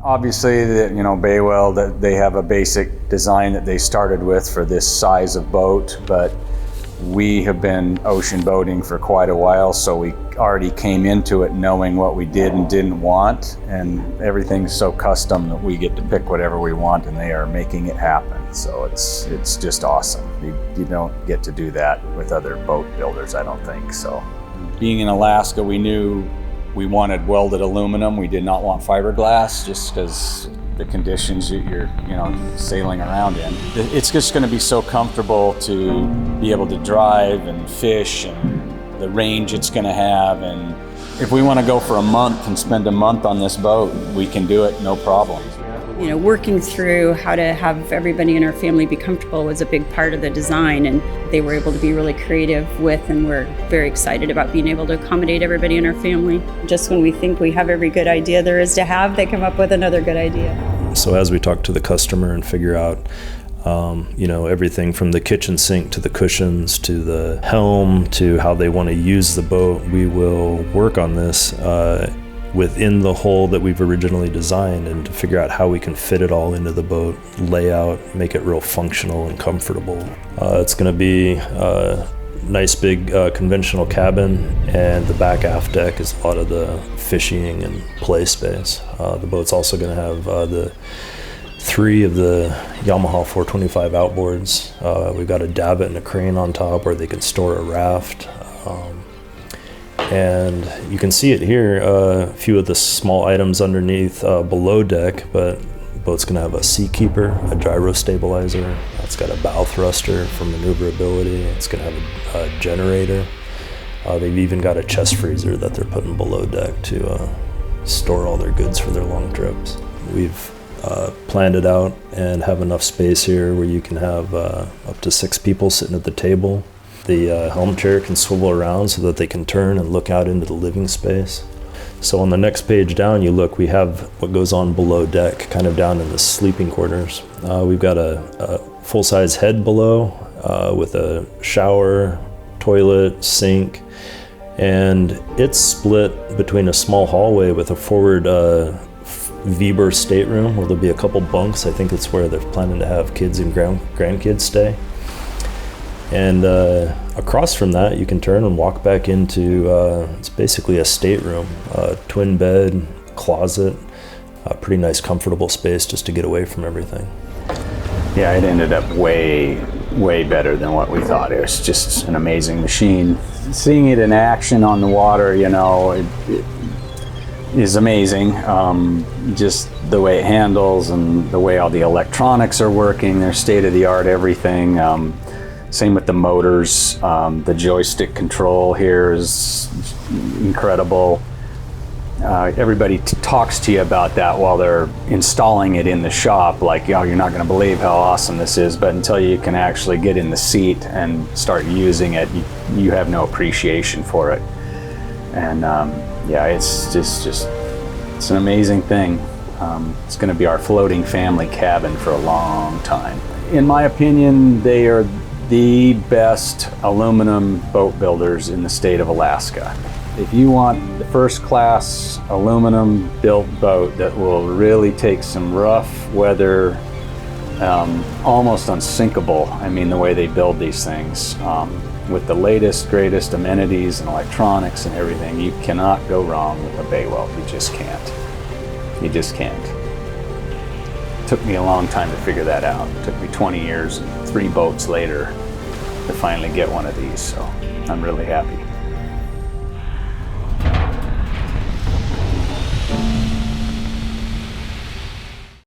Obviously, Bay Weld, they have a basic design that they started with for this size of boat, but we have been ocean boating for quite a while, so we already came into it knowing what we did and didn't want, and everything's so custom that we get to pick whatever we want, and they are making it happen. So it's just awesome. You don't get to do that with other boat builders, I don't think. So being in Alaska, we knew we wanted welded aluminum. We did not want fiberglass, just because the conditions you're sailing around in. It's just going to be so comfortable to be able to drive and fish, and the range it's going to have. And if we want to go for a month and spend a month on this boat, we can do it, no problem. Working through how to have everybody in our family be comfortable was a big part of the design, and they were able to be really creative with, and we're very excited about being able to accommodate everybody in our family. Just when we think we have every good idea there is to have, they come up with another good idea. So as we talk to the customer and figure out everything from the kitchen sink to the cushions to the helm to how they want to use the boat, we will work on this within the hull that we've originally designed, and to figure out how we can fit it all into the boat, layout, make it real functional and comfortable. It's going to be a nice big conventional cabin, and the back aft deck is a lot of the fishing and play space. The boat's also going to have the 3 of the Yamaha 425 outboards. We've got a davit and a crane on top where they can store a raft. And you can see it here, a few of the small items underneath below deck, but the boat's going to have a seat keeper, a gyro stabilizer. It's got a bow thruster for maneuverability. It's going to have a generator. They've even got a chest freezer that they're putting below deck to store all their goods for their long trips. We've planned it out and have enough space here where you can have up to 6 people sitting at the table. The helm chair can swivel around so that they can turn and look out into the living space. So on the next page down, you look, we have what goes on below deck, kind of down in the sleeping quarters. We've got a full-size head below with a shower, toilet, sink, and it's split between a small hallway with a forward Weber stateroom where there'll be a couple bunks. I think it's where they're planning to have kids and grandkids stay. And across from that, you can turn and walk back into, it's basically a stateroom, twin bed, closet, a pretty nice comfortable space just to get away from everything. Yeah, it ended up way better than what we thought. It was just an amazing machine. Seeing it in action on the water, it is amazing. Just the way it handles and the way all the electronics are working, they're state-of-the-art everything. Same with the motors. The joystick control here is incredible. Everybody talks to you about that while they're installing it in the shop, like, you're not going to believe how awesome this is, but until you can actually get in the seat and start using it, you have no appreciation for it. And it's just it's an amazing thing. It's going to be our floating family cabin for a long time. In my opinion, they are the best aluminum boat builders in the state of Alaska. If you want the first class aluminum built boat that will really take some rough weather, almost unsinkable, the way they build these things, with the latest, greatest amenities and electronics and everything, you cannot go wrong with a Bay Weld. You just can't. You just can't. It took me a long time to figure that out. It took me 20 years and 3 boats later to finally get one of these, so I'm really happy.